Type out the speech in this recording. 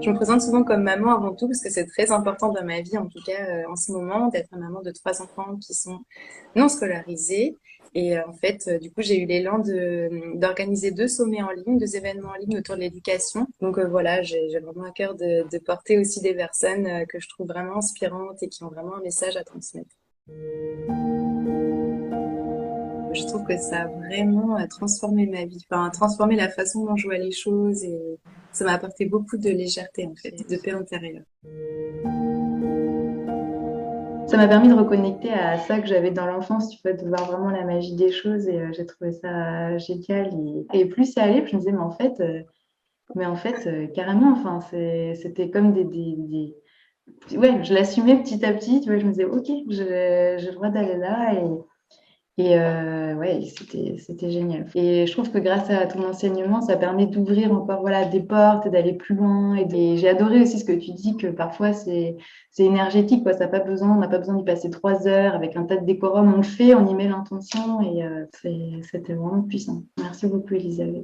Je me présente souvent comme maman avant tout parce que c'est très important dans ma vie, en tout cas en ce moment, d'être maman de 3 enfants qui sont non scolarisés. Et en fait, du coup, j'ai eu l'élan d'organiser 2 sommets en ligne, 2 événements en ligne autour de l'éducation. Donc voilà, j'ai vraiment à cœur de porter aussi des personnes que je trouve vraiment inspirantes et qui ont vraiment un message à transmettre. Je trouve que ça a vraiment transformé ma vie, enfin transformé la façon dont je vois les choses et ça m'a apporté beaucoup de légèreté en fait, de paix intérieure. Ça m'a permis de reconnecter à ça que j'avais dans l'enfance, tu vois, de voir vraiment la magie des choses et j'ai trouvé ça génial. Et plus ça allait, plus je me disais, mais en fait, carrément, enfin, c'était comme Ouais, je l'assumais petit à petit, tu vois, je me disais, ok, j'ai le droit d'aller là ouais, c'était génial. Et je trouve que grâce à ton enseignement, ça permet d'ouvrir encore voilà, des portes et d'aller plus loin. J'ai adoré aussi ce que tu dis, que parfois c'est énergétique, quoi. Ça n'a pas besoin, on n'a pas besoin d'y passer 3 heures avec un tas de décorum. On le fait, on y met l'intention et c'était vraiment puissant. Merci beaucoup, Elisabeth.